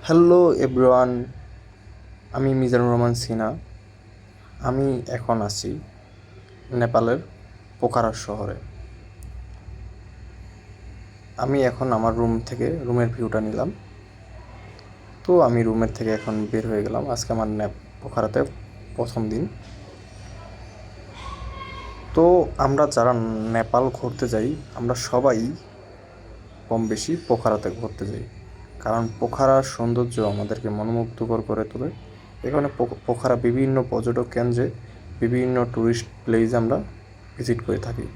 Hello everyone, আমি মিজানুর রহমান সিনা। আমি এখন আছি নেপালের পোখারা শহরে। আমি এখন আমার রুমের ভিউটা নিলাম। তো আমি রুমের থেকে এখন বের হয়ে গেলাম। আজকে আমার পোখারাতে প্রথম দিন। তো আমরা যারা নেপাল ঘুরতে যাই, আমরা সবাই কম বেশি পোখারাতে ঘুরতে যাই, কারণ পোখারার সৌন্দর্য আমাদেরকে মনোমুগ্ধকর করে তোলে। এখানে পোখারা বিভিন্ন পর্যটক কেন্দ্রে, বিভিন্ন ট্যুরিস্ট প্লেস আমরা ভিজিট করে থাকি।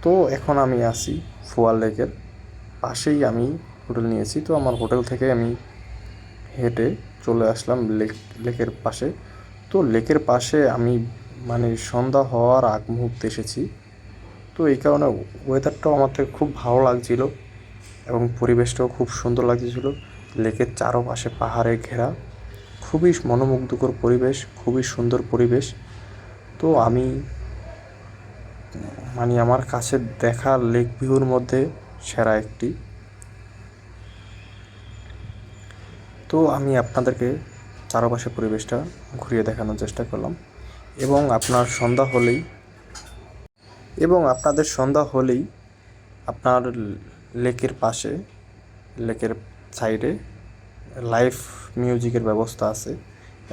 তো এখন আমি আছি ফুয়ার লেকের পাশেই আমি হোটেল নিয়েছি। তো আমার হোটেল থেকে আমি হেঁটে চলে আসলাম লেকের পাশে। তো লেকের পাশে আমি সন্ধ্যা হওয়ার আগ মুহূর্তে এসেছি। তো এই কারণে ওয়েদারটাও আমার থেকে খুব ভালো লাগছিল এবং পরিবেশটাও খুব সুন্দর লাগছিল। লেকের চারপাশে পাহাড়ে ঘেরা, খুবই মনোমুগ্ধকর পরিবেশ, খুবই সুন্দর পরিবেশ। তো আমি আমার কাছে দেখা লেক ভিউর মধ্যে সেরা একটি। তো আমি আপনাদেরকে চারপাশে পরিবেশটা ঘুরিয়ে দেখানোর চেষ্টা করলাম। এবং আপনাদের সন্ধ্যা হলেই আপনার লেকের পাশে, লেকের সাইডে লাইভ মিউজিকের ব্যবস্থা আছে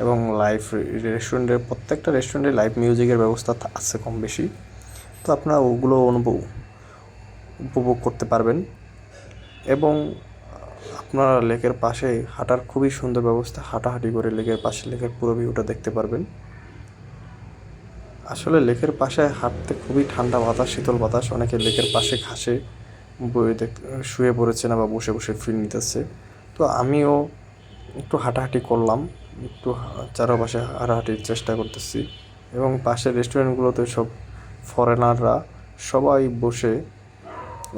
এবং প্রত্যেকটা রেস্টুরেন্টে লাইভ মিউজিকের ব্যবস্থা আছে কম বেশি। তো আপনারা ওগুলো উপভোগ করতে পারবেন। এবং আপনারা লেকের পাশে হাঁটার খুবই সুন্দর ব্যবস্থা, হাঁটাহাঁটি করে লেকের পাশে লেকের পুরো ভিউটা দেখতে পারবেন। আসলে লেকের পাশে হাঁটতে খুবই ঠান্ডা বাতাস, শীতল বাতাস। অনেকে লেকের পাশে ঘাসে শুয়ে পড়েছে না বা বসে বসে ফিল নিতেছে। তো আমিও একটু হাঁটাহাঁটি করলাম, একটু চারপাশে হাঁটাহাঁটির চেষ্টা করতেছি। এবং পাশের রেস্টুরেন্টগুলোতে সব ফরেনাররা সবাই বসে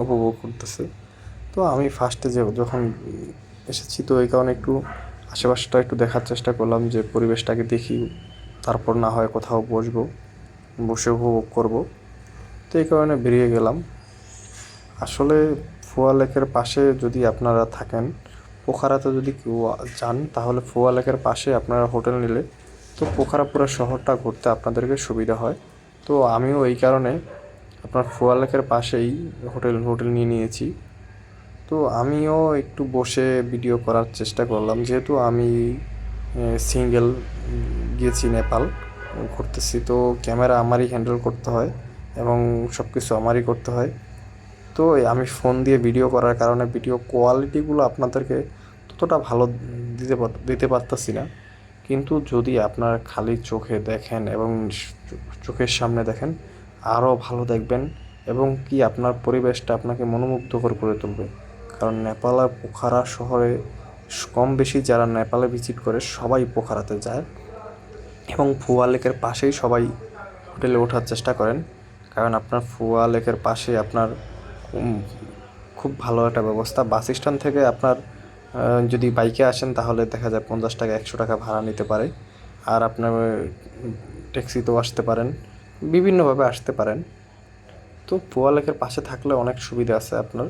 উপভোগ করতেছে। তো আমি ফার্স্টে যখন এসেছি, তো এই কারণে একটু আশেপাশটা একটু দেখার চেষ্টা করলাম, যে পরিবেশটাকে দেখি, তারপর না হয় কোথাও বসে উপভোগ করব। তো এই কারণে বেরিয়ে গেলাম। আসলে ফুয়া লেকের পাশে যদি আপনারা থাকেন, পোখারাতে যদি কেউ যান, তাহলে ফুয়া লেকের পাশে আপনারা হোটেল নিলে তো পোখারা পুরো শহরটা ঘুরতে আপনাদেরকে সুবিধা হয়। তো আমিও এই কারণে আপনার ফুয়া লেকের পাশেই হোটেল নিয়ে নিয়েছি। তো আমিও একটু বসে ভিডিও করার চেষ্টা করলাম, যেহেতু আমি সিঙ্গেল গিয়েছি নেপাল ঘুরতেছি। তো ক্যামেরা আমারই হ্যান্ডেল করতে হয় এবং সব কিছু আমারই করতে হয়। তো আমি ফোন দিয়ে ভিডিও করার কারণে ভিডিও কোয়ালিটিগুলো আপনাদেরকে ততটা ভালো দিতে পারতেছি না। কিন্তু যদি আপনার খালি চোখে দেখেন এবং চোখের সামনে দেখেন, আরও ভালো দেখবেন এবং কি আপনার পরিবেশটা আপনাকে মনোমুগ্ধকর করে তুলবে। কারণ নেপালের পোখারা শহরে কম বেশি যারা নেপালে ভিজিট করে সবাই পোখারাতে যায় এবং ফুয়া লেকের পাশেই সবাই হোটেলে ওঠার চেষ্টা করেন। কারণ আপনার ফুয়া লেকের পাশে আপনার খুব ভালো একটা ব্যবস্থা। বাস স্ট্যান্ড থেকে আপনার যদি বাইকে আসেন তাহলে দেখা যায় 50 টাকা 100 টাকা ভাড়া নিতে পারে। আর আপনার ট্যাক্সিতেও আসতে পারেন, বিভিন্নভাবে আসতে পারেন। তো ফুয়া লেকের পাশে থাকলে অনেক সুবিধা আছে আপনার।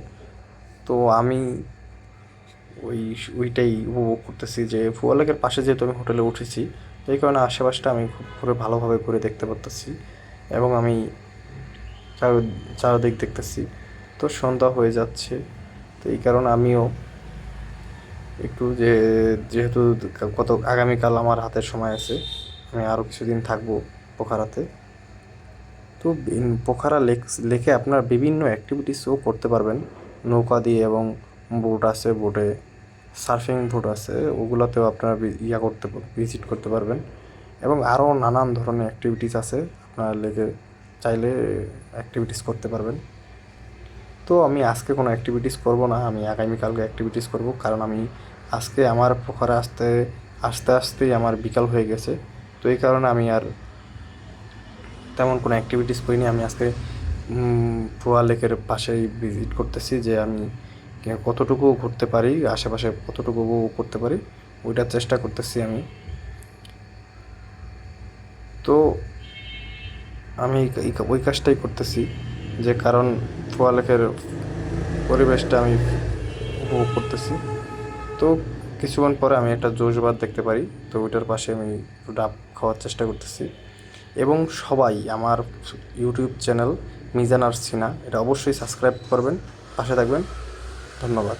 তো আমি ওইটাই উপভোগ করতেছি, যে ফুয়া লেকের পাশে যেহেতু আমি হোটেলে উঠেছি, এই কারণে আশেপাশটা আমি খুব ভালোভাবে ঘুরে দেখতে পারতেছি এবং আমি চারদিক দেখতেছি। তো সন্ধ্যা হয়ে যাচ্ছে, তো এই কারণে আমিও একটু যেহেতু আগামীকাল আমার হাতের সময় আছে, আমি আরও কিছুদিন থাকবো পোখারাতে। তো পোখারা লেকে আপনার বিভিন্ন অ্যাক্টিভিটিসও করতে পারবেন নৌকা দিয়ে, এবং বোট আছে, বোটে সার্ফিং বোট আছে, ওগুলোতেও আপনারা ভিজিট করতে পারবেন। এবং আরও নানান ধরনের অ্যাক্টিভিটিস আছে, আপনারা লেকে চাইলে অ্যাক্টিভিটিস করতে পারবেন। তো আমি আজকে কোনো অ্যাক্টিভিটিস করব না, আমি আগামীকালকে অ্যাক্টিভিটিস করব। কারণ আমি আজকে আমার পোখারে আসতেই আমার বিকাল হয়ে গেছে। তো এই কারণে আমি আর তেমন কোনো অ্যাক্টিভিটিস করিনি। আমি আজকে ফুয়া লেকের পাশেই ভিজিট করতেছি, যে আমি কতটুকু ঘুরতে পারি, আশেপাশে কতটুকু উপভোগ করতে পারি, ওইটার চেষ্টা করতেছি আমি। তো আমি ওই কাজটাই করতেছি, যে কারণ ফুয়া লেকের পরিবেশটা আমি উপভোগ করতেছি। তো কিছুক্ষণ পরে আমি একটা জোশ ভাত দেখতে পারি, তো ওইটার পাশে আমি একটু ডাব খাওয়ার চেষ্টা করতেছি। এবং সবাই আমার ইউটিউব চ্যানেল মিজান আর্টস সিনা এটা অবশ্যই সাবস্ক্রাইব করবেন, পাশে থাকবেন। ধন্যবাদ।